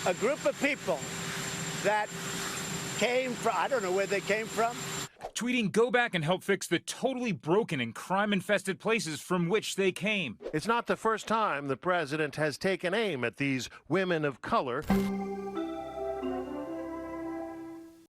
a group of people that came from, I don't know where they came from. Tweeting, "Go back and help fix the totally broken and crime-infested places from which they came." It's not the first time the president has taken aim at these women of color.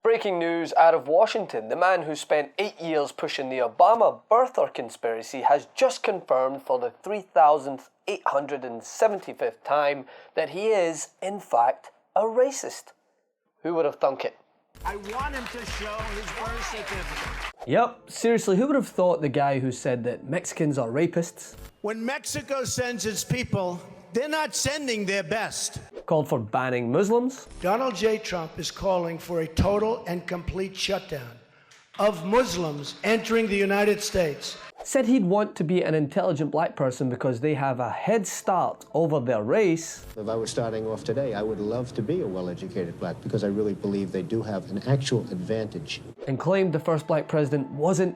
Breaking news out of Washington. The man who spent 8 years pushing the Obama birther conspiracy has just confirmed for the 3,875th time that he is, in fact, a racist. Who would have thunk it? I want him to show his birth certificate. Yep, seriously, who would have thought the guy who said that Mexicans are rapists When Mexico sends its people, they're not sending their best. called for banning Muslims? Donald J. Trump is calling for a total and complete shutdown of Muslims entering the United States. Said he'd want to be an intelligent black person because they have a head start over their race. If I were starting off today, I would love to be a well-educated black because I really believe they do have an actual advantage. And claimed the first black president wasn't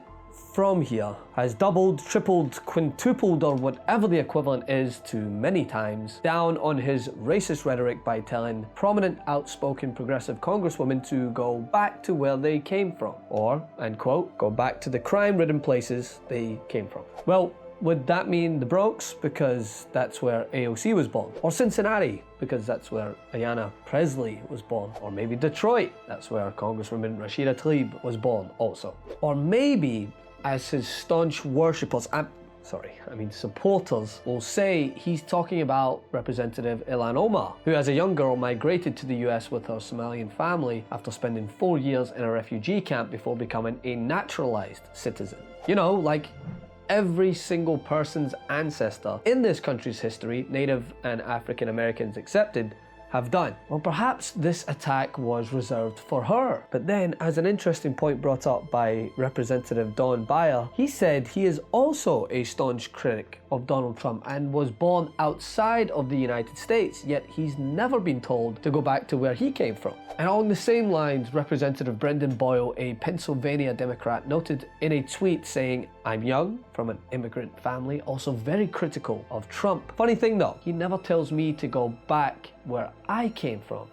from here, has doubled, tripled, quintupled, or whatever the equivalent is to many times, down on his racist rhetoric by telling prominent, outspoken progressive congresswomen to go back to where they came from, or, and quote, go back to the crime-ridden places they came from. Well, would that mean the Bronx, because that's where AOC was born? Or Cincinnati, because that's where Ayanna Presley was born? Or maybe Detroit, that's where Congresswoman Rashida Tlaib was born also? Or maybe, as his staunch worshippers, supporters will say, he's talking about Representative Ilhan Omar, who as a young girl migrated to the US with her Somalian family after spending 4 years in a refugee camp before becoming a naturalized citizen. You know, like every single person's ancestor in this country's history, Native and African Americans accepted, have done. Well, perhaps this attack was reserved for her. But then, as an interesting point brought up by Representative Don Beyer, he said he is also a staunch critic of Donald Trump and was born outside of the United States, yet he's never been told to go back to where he came from. And along the same lines, Representative Brendan Boyle, a Pennsylvania Democrat, noted in a tweet saying, "I'm young, from an immigrant family, also very critical of Trump. Funny thing though, he never tells me to go back where I came from.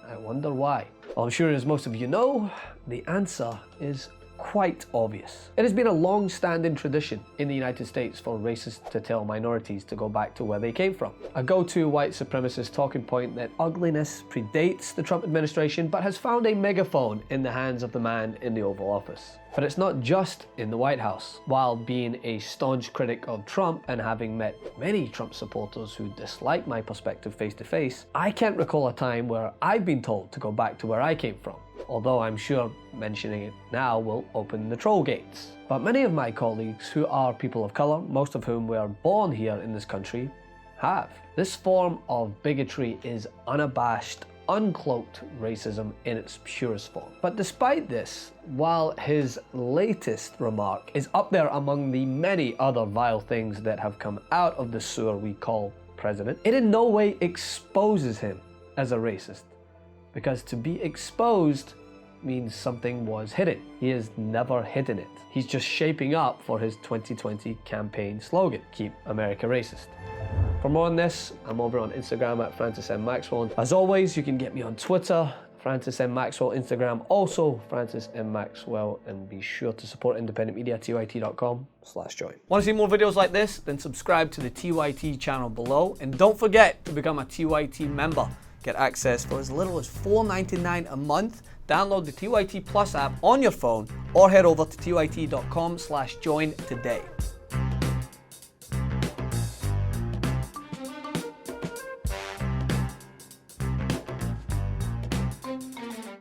I wonder why." Well, I'm sure as most of you know, the answer is quite obvious. It has been a long-standing tradition in the United States for racists to tell minorities to go back to where they came from. A go-to white supremacist talking point that ugliness predates the Trump administration but has found a megaphone in the hands of the man in the Oval Office. But it's not just in the White House. While being a staunch critic of Trump and having met many Trump supporters who dislike my perspective face to face, I can't recall a time where I've been told to go back to where I came from. Although I'm sure mentioning it now will open the troll gates. But many of my colleagues who are people of colour, most of whom were born here in this country, have. This form of bigotry is unabashed, uncloaked racism in its purest form. But despite this, while his latest remark is up there among the many other vile things that have come out of the sewer we call president, it in no way exposes him as a racist. Because to be exposed means something was hidden. He has never hidden it. He's just shaping up for his 2020 campaign slogan, "Keep America Racist." For more on this, I'm over on Instagram at Francis M. Maxwell. As always, you can get me on Twitter, Francis M. Maxwell, Instagram, also Francis M. Maxwell, and be sure to support independent media, tyt.com/join. Want to see more videos like this? Then subscribe to the TYT channel below, and don't forget to become a TYT member. Get access for as little as $4.99 a month. Download the TYT Plus app on your phone or head over to tyt.com/join today.